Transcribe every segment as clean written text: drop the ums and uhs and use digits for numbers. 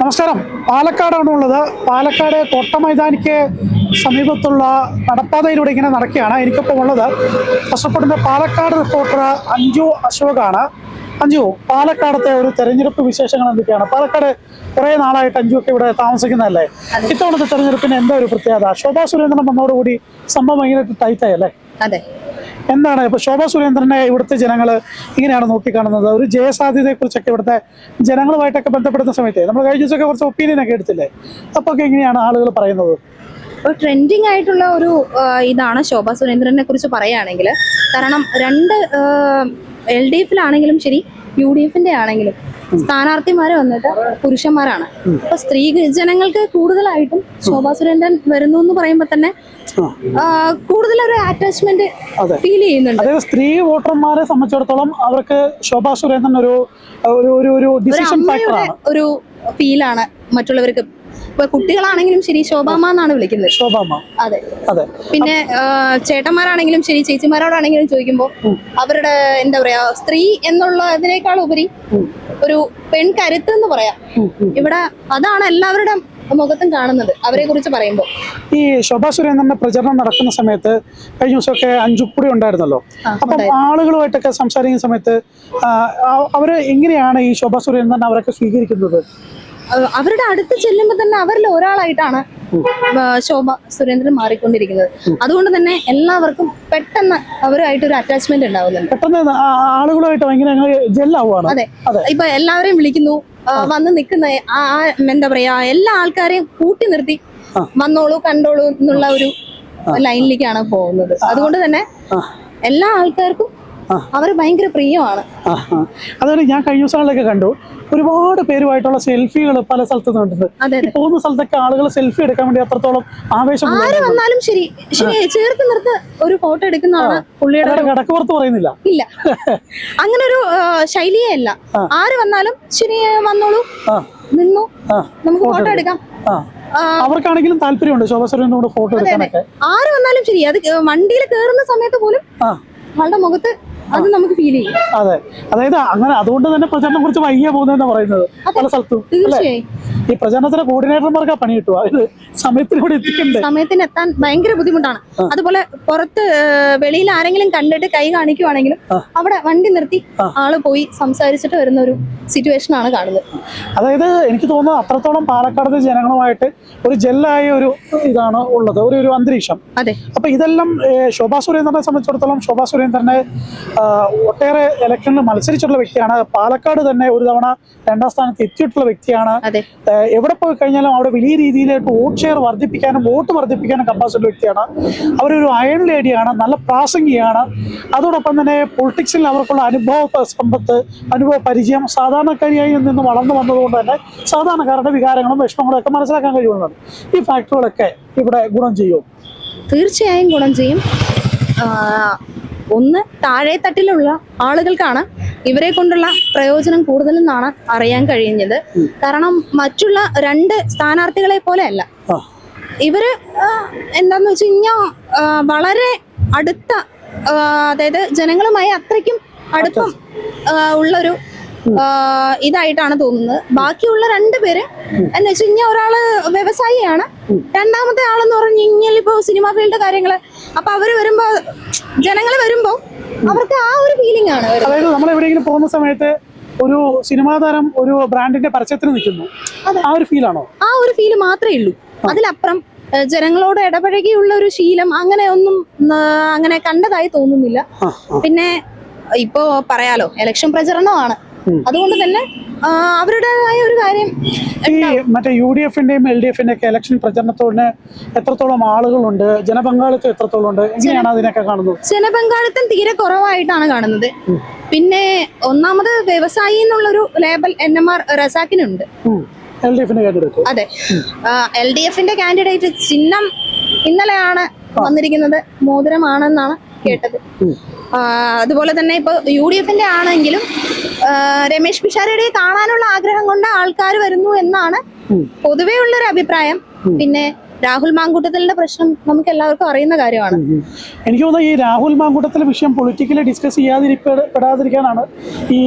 നമസ്കാരം. പാലക്കാടാണുള്ളത്. പാലക്കാട് കോട്ട മൈതാനിക്ക് സമീപത്തുള്ള നടപ്പാതയിലൂടെ ഇങ്ങനെ നടക്കുകയാണ്. എനിക്കൊപ്പം ഉള്ളത് കഷ്ടപ്പെടുന്ന പാലക്കാട് റിപ്പോർട്ടർ അഞ്ജു അശോകാണ്. അഞ്ജു, പാലക്കാടത്തെ ഒരു തെരഞ്ഞെടുപ്പ് വിശേഷങ്ങൾ എന്തൊക്കെയാണ്? പാലക്കാട് കുറെ നാളായിട്ട് അഞ്ജു ഒക്കെ ഇവിടെ താമസിക്കുന്നതല്ലേ? ഇത്തവണത്തെ തെരഞ്ഞെടുപ്പിന് എന്താ ഒരു പ്രത്യേകത? ശോഭാ സുരേന്ദ്രൻ വന്നതോടുകൂടി സംഭവം ഭയങ്കരമായിട്ട് ടൈറ്റായി അല്ലേ? അതെ. എന്താണ് ഇപ്പൊ ശോഭാ സുരേന്ദ്രനെ ഇവിടുത്തെ ജനങ്ങൾ ഇങ്ങനെയാണ് നോക്കിക്കാണുന്നത്? ഒരു ജയസാധ്യതയെ കുറിച്ചൊക്കെ ഇവിടുത്തെ ജനങ്ങളുമായിട്ടൊക്കെ ബന്ധപ്പെടുന്ന സമയത്ത് നമ്മൾ കഴിഞ്ഞ ദിവസമൊക്കെ കുറച്ച് ഒപ്പീനിയൻ ഒക്കെ എടുത്തില്ലേ? അപ്പൊ ഒക്കെ എങ്ങനെയാണ് ആളുകൾ പറയുന്നത്? ട്രെൻഡിങ് ആയിട്ടുള്ള ഒരു ഇതാണ് ശോഭാ സുരേന്ദ്രനെ കുറിച്ച് പറയുകയാണെങ്കിൽ. കാരണം രണ്ട് LDF-ലാണെങ്കിലും ശരി UDF-ന്റെ ആണെങ്കിലും സ്ഥാനാർത്ഥിമാര് വന്നിട്ട് പുരുഷന്മാരാണ്. അപ്പൊ സ്ത്രീ ജനങ്ങൾക്ക് കൂടുതലായിട്ടും ശോഭാ സുരേന്ദ്രൻ വരുന്നു എന്ന് പറയുമ്പോ തന്നെ കൂടുതലൊരു അറ്റാച്ച്മെന്റ് ഫീൽ ചെയ്യുന്നുണ്ട്. അതായത് സ്ത്രീ വോട്ടർമാരെ സംബന്ധിച്ചിടത്തോളം അവർക്ക് ശോഭാ സുരേന്ദ്രൻ ഒരു ഡിസിഷൻ ഫാക്ടറാണ്, ഒരു ഫീലാണ് മറ്റുള്ളവർക്ക്. ഇപ്പൊ കുട്ടികളാണെങ്കിലും ശരി ശോഭാമ്മ എന്നാണ് വിളിക്കുന്നത്. ശോഭാമ്മ. അതെ അതെ. പിന്നെ ചേട്ടന്മാരാണെങ്കിലും ശരി ചേച്ചിമാരോടാണെങ്കിലും ചോദിക്കുമ്പോൾ അവരുടെ എന്താ പറയാ, സ്ത്രീ എന്നുള്ളതിനേക്കാൾ ഉപരി ഒരു പെൺകരുത്ത് എന്ന് പറയാം. ഇവിടെ അതാണ് എല്ലാവരുടെ മുഖത്തും കാണുന്നത് അവരെ കുറിച്ച് പറയുമ്പോൾ. ഈ ശോഭാ സുരേന്ദ്രന്റെ പ്രചരണം നടക്കുന്ന സമയത്ത് കഴിഞ്ഞ ദിവസമൊക്കെ അഞ്ജു കൂടി ഉണ്ടായിരുന്നല്ലോ. അപ്പം ആളുകളുമായിട്ടൊക്കെ സംസാരിക്കുന്ന സമയത്ത് അവര് എങ്ങനെയാണ് ഈ ശോഭാ സുരേന്ദ്രൻ അവരൊക്കെ സ്വീകരിക്കുന്നത്? അവരുടെ അടുത്ത് ചെല്ലുമ്പോൾ തന്നെ അവരിൽ ഒരാളായിട്ടാണ് ശോഭ സുരേന്ദ്രൻ മാറിക്കൊണ്ടിരിക്കുന്നത്. അതുകൊണ്ട് തന്നെ എല്ലാവർക്കും പെട്ടെന്ന് അവരുമായിട്ട് ഒരു അറ്റാച്ച്മെന്റ് ഉണ്ടാവുന്നുണ്ട്. പെട്ടെന്ന് ആളുകളുമായിട്ട് ഭയങ്കര ജെല്ലാവുകയാണ്. അതെ. ഇപ്പൊ എല്ലാവരെയും വിളിക്കുന്നു, വന്ന് നിൽക്കുന്ന എന്താ പറയാ, എല്ലാ ആൾക്കാരെയും കൂട്ടി നിർത്തി വന്നോളൂ കണ്ടോളൂ എന്നുള്ള ഒരു ലൈനിലേക്കാണ് പോകുന്നത്. അതുകൊണ്ട് തന്നെ എല്ലാ ആൾക്കാർക്കും അവർ ഭയങ്കര പ്രിയമാണ്. അതാണ് ഞാൻ കഴിഞ്ഞ ദിവസങ്ങളിലൊക്കെ കണ്ടു, ഒരുപാട് പേരുമായിട്ടുള്ള സെൽഫികൾ പല സ്ഥലത്ത് കണ്ടിട്ടുണ്ട്. പോകുന്ന സ്ഥലത്തൊക്കെ ആളുകൾ സെൽഫി എടുക്കാൻ വേണ്ടി അത്രത്തോളം ആവേശം. ആര് വന്നാലും ശരി ചേർത്ത് നിർത്ത് ഒരു ഫോട്ടോ എടുക്കുന്നതാണ് പുള്ളിയുടെ. കടക്കുപുറത്ത് പറയുന്നില്ല, ഇല്ല, അങ്ങനെ ഒരു ശൈലിയേ അല്ല. ആര് വന്നാലും ശരി വന്നോളൂ, നിന്നു, നമുക്ക് ഫോട്ടോ എടുക്കാം. അവർക്കാണെങ്കിലും താല്പര്യമുണ്ട് ശോഭാ സുരേന്ദ്രനോട് ഫോട്ടോ എടുക്കാനൊക്കെ. ആര് വന്നാലും ശരി, അത് വണ്ടിയിൽ കയറുന്ന സമയത്ത് പോലും ആളുടെ മുഖത്ത് അത് നമുക്ക് ഫീൽ ചെയ്യും. അതെ, അതായത് അങ്ങനെ അതുകൊണ്ട് തന്നെ പ്രചരണം കുറിച്ച് വൈകിയ പോകുന്നതെന്ന് പറയുന്നത് പല സ്ഥലത്തും. ഈ പ്രചരണത്തിന് കോർഡിനേറ്റർമാർക്ക് പണി കിട്ടുക, ഇത് സമയത്തിനൂടെ എത്തിക്കണ്ടേ? സമയത്തിന് എത്താൻ ഭയങ്കര ബുദ്ധിമുട്ടാണ്. അതുപോലെ പുറത്ത് വെളിയിൽ ആരെങ്കിലും കണ്ടിട്ട് കൈ കാണിക്കുവാണെങ്കിലും അവിടെ വണ്ടി നിർത്തി ആള് പോയി സംസാരിച്ചിട്ട് വരുന്ന ഒരു സിറ്റുവേഷൻ ആണ് കാണുന്നത്. അതായത് എനിക്ക് തോന്നുന്നു അത്രത്തോളം പാലക്കാട് ജനങ്ങളുമായിട്ട് ഒരു ജെല്ലായ ഒരു ഇതാണ് ഉള്ളത്, ഒരു അന്തരീക്ഷം. അതെ. അപ്പൊ ഇതെല്ലാം ശോഭാ സുരേന്ദ്രനെ സംബന്ധിച്ചിടത്തോളം ശോഭാ സുരേന്ദ്രനെ ഒട്ടേറെ ഇലക്ഷനിൽ മത്സരിച്ചിട്ടുള്ള വ്യക്തിയാണ്. പാലക്കാട് തന്നെ ഒരു തവണ 2ാം സ്ഥാനത്ത് എത്തിയിട്ടുള്ള വ്യക്തിയാണ്. എവിടെ പോയി കഴിഞ്ഞാലും അവിടെ വലിയ രീതിയിലായിട്ട് വോട്ട് ഷെയർ വർദ്ധിപ്പിക്കാനും വോട്ട് വർദ്ധിപ്പിക്കാനും കപ്പാസിറ്റി വ്യക്തിയാണ്. അവരൊരു അയൺ ലേഡിയാണ്, നല്ല പ്രാസംഗികയാണ്. അതോടൊപ്പം തന്നെ പൊളിറ്റിക്സിൽ അവർക്കുള്ള അനുഭവ സമ്പത്ത്, അനുഭവ പരിചയം, സാധാരണക്കാരിയായി നിന്ന് വളർന്നു വന്നതുകൊണ്ട് തന്നെ സാധാരണക്കാരുടെ വികാരങ്ങളും വിഷമങ്ങളും ഒക്കെ മനസ്സിലാക്കാൻ കഴിയുന്നതാണ്. ഈ ഫാക്ടറുകളൊക്കെ ഇവിടെ ഗുണം ചെയ്യും. തീർച്ചയായും ഗുണം ചെയ്യും. ഒന്ന്, താഴെ തട്ടിലുള്ള ആളുകൾക്കാണ് ഇവരെ കൊണ്ടുള്ള പ്രയോജനം കൂടുതലെന്നാണ് അറിയാൻ കഴിയുന്നത്. കാരണം മറ്റുള്ള 2 സ്ഥാനാർത്ഥികളെ പോലെ അല്ല ഇവര്. എന്താന്ന് വെച്ച് കഴിഞ്ഞാൽ വളരെ അടുത്ത, അതായത് ജനങ്ങളുമായി അത്രയ്ക്കും അടുപ്പം ഉള്ളൊരു ഇതായിട്ടാണ് തോന്നുന്നത്. ബാക്കിയുള്ള 2 പേര് എന്ന് വെച്ച് കഴിഞ്ഞാൽ ഒരാള് വ്യവസായിയാണ്, രണ്ടാമത്തെ ആളെന്ന് പറഞ്ഞു കഴിഞ്ഞാൽ ഇപ്പൊ സിനിമ ഫീൽഡ് കാര്യങ്ങള്. അപ്പൊ അവര് വരുമ്പോ, ജനങ്ങൾ വരുമ്പോ അവർക്ക് ആ ഒരു ഫീലിംഗ് ആണ്. അതായത് നമ്മൾ എവിടെയെങ്കിലും പോകുന്ന സമയത്ത് ഒരു സിനിമാ താരം ഒരു ബ്രാൻഡിന്റെ പരസ്യത്തിന് നിൽക്കുന്നു, ആ ഒരു ഫീലാണോ? ആ ഒരു ഫീല് മാത്രമേ ഉള്ളൂ. അതിലപ്പുറം ജനങ്ങളോട് ഇടപഴകിയുള്ള ഒരു ശീലം അങ്ങനെ ഒന്നും അങ്ങനെ കണ്ടതായി തോന്നുന്നില്ല. പിന്നെ ഇപ്പോ പറയാലോ, ഇലക്ഷൻ പ്രചരണമാണ്. അതുകൊണ്ട് തന്നെ അവരുടേതായ ഒരു കാര്യം. ഈ മറ്റേ UDF-ന്റെയും LDF-ന്റെയും ഒക്കെ ഇലക്ഷൻ പ്രചരണത്തോടെ എത്രത്തോളം ആളുകളുണ്ട്, ജനപങ്കാളിത്തം എത്രത്തോളം ഉണ്ട്, എങ്ങനെയാണ് അതിനൊക്കെ കാണുന്നത്? ജനപങ്കാളിത്തം തീരെ കുറവായിട്ടാണ് കാണുന്നത്. പിന്നെ ഒന്നാമത് വ്യവസായി എന്നുള്ളൊരു ലേബൽ NMR റസാക്കിനുണ്ട്. അതെ, LDF-ന്റെ കാൻഡിഡേറ്റ് ചിഹ്നം ഇന്നലെയാണ് വന്നിരിക്കുന്നത്, മോതിരമാണെന്നാണ് കേട്ടത്. അതുപോലെ തന്നെ ഇപ്പൊ UDF-ന്റെ ആണെങ്കിലും രമേശ് പിഷാരടിയെ കാണാനുള്ള ആഗ്രഹം കൊണ്ട് ആൾക്കാർ വരുന്നു എന്നാണ് പൊതുവേ ഉള്ളൊരു അഭിപ്രായം. പിന്നെ രാഹുൽ മാങ്കൂട്ടത്തലിന്റെ പ്രശ്നം നമുക്ക് എല്ലാവർക്കും അറിയുന്ന കാര്യമാണ്. എനിക്ക് തോന്നുന്നു ഈ രാഹുൽ മാങ്കൂട്ടത്തിലെ വിഷയം പൊളിറ്റിക്കലി ഡിസ്കസ് ചെയ്യാതിരിക്കാനാണ് ഈ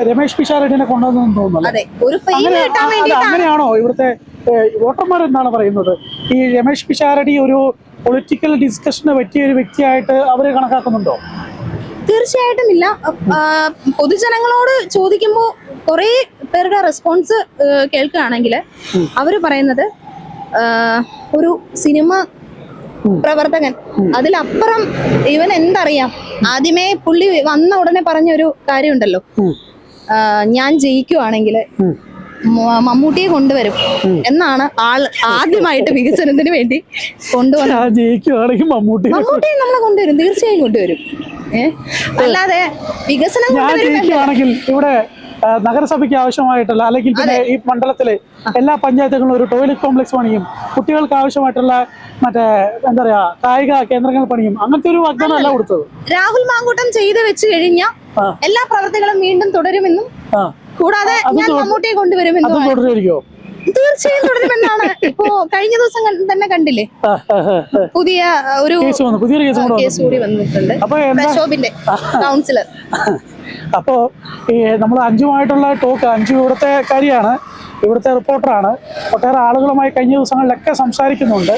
രമേശ് പിഷാരടിനെ കൊണ്ടുവന്നതെന്ന് തോന്നുന്നു. അതെ, ഒരു ഫെയിം കിട്ടാൻ വേണ്ടിയിട്ടാണ്. അങ്ങനെയാണോ ഇവിടുത്തെ വോട്ടർമാർ എന്താണ് പറയുന്നത്? ഈ രമേശ് പിഷാരടി ഒരു പൊളിറ്റിക്കൽ ഡിസ്കഷന് പറ്റിയ ഒരു വ്യക്തിയായിട്ട് അവരെ കണക്കാക്കുന്നുണ്ടോ? തീർച്ചയായിട്ടും ഇല്ല. പൊതുജനങ്ങളോട് ചോദിക്കുമ്പോൾ കുറെ പേരുടെ റെസ്പോൺസ് കേൾക്കുകയാണെങ്കിൽ അവര് പറയുന്നത് ഒരു സിനിമ പ്രവർത്തകൻ, അതിലപ്പുറം ഇവൻ എന്തറിയാം. ആദ്യമേ പുള്ളി വന്ന ഉടനെ പറഞ്ഞൊരു കാര്യമുണ്ടല്ലോ, ഞാൻ ജയിക്കുവാണെങ്കിൽ മമ്മൂട്ടിയെ കൊണ്ടുവരും എന്നാണ് ആദ്യമായിട്ട് വികസനത്തിന് വേണ്ടി കൊണ്ടുവന്നത്. മമ്മൂട്ടിയെ നമ്മളെ കൊണ്ടുവരും, തീർച്ചയായും കൊണ്ടുവരും. അല്ലാതെ വികസനം ഇവിടെ നഗരസഭയ്ക്ക് ആവശ്യമായിട്ടുള്ള അല്ലെങ്കിൽ പിന്നെ ഈ മണ്ഡലത്തിലെ എല്ലാ പഞ്ചായത്തുകളും ഒരു ടോയ്ലറ്റ് കോംപ്ലക്സ് പണിയും കുട്ടികൾക്ക് ആവശ്യമായിട്ടുള്ള മറ്റേ എന്താ പറയാ കായിക കേന്ദ്രങ്ങൾ പണിയും അങ്ങനത്തെ ഒരു വാഗ്ദാനം അല്ല കൊടുത്തത്. രാഹുൽ മാങ്കൂട്ടം ചെയ്ത് വെച്ച് കഴിഞ്ഞ എല്ലാ പ്രവർത്തികളും വീണ്ടും തുടരുമെന്നും കൂടാതെ ഞാൻ മമ്മൂട്ടിയെ കൊണ്ടുവരുമെന്നും തീർച്ചയായും തുടരുമെന്നാണ്. ഇപ്പോ കഴിഞ്ഞ ദിവസം തന്നെ കണ്ടില്ലേ, പുതിയ ഒരു കേസ് കൂടി വന്നിട്ടുണ്ട്, പ്രക്ഷോഭിന്റെ കൗൺസിലർ. അപ്പോ ഈ നമ്മൾ അഞ്ജുമായിട്ടുള്ള ടോക്ക്, അഞ്ജു ഇവിടുത്തെ കാര്യമാണ്, ഇവിടുത്തെ റിപ്പോർട്ടറാണ്. ഒട്ടേറെ ആളുകളുമായി കഴിഞ്ഞ ദിവസങ്ങളിലൊക്കെ സംസാരിക്കുന്നുണ്ട്.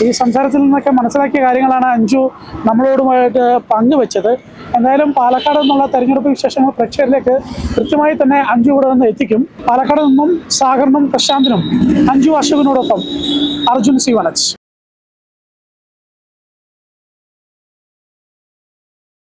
ഈ സംസാരത്തിൽ നിന്നൊക്കെ മനസ്സിലാക്കിയ കാര്യങ്ങളാണ് അഞ്ജു നമ്മളോടുമായിട്ട് പങ്കുവെച്ചത്. എന്തായാലും പാലക്കാട് നിന്നുള്ള തെരഞ്ഞെടുപ്പ് വിശേഷങ്ങൾ പ്രേക്ഷകരിലേക്ക് കൃത്യമായി തന്നെ അഞ്ജു ഇവിടെ നിന്ന് എത്തിക്കും. പാലക്കാട് നിന്നും സാഗറിനും പ്രശാന്തിനും അഞ്ജു അശോകിനോടൊപ്പം അർജുൻ സി വനജ്.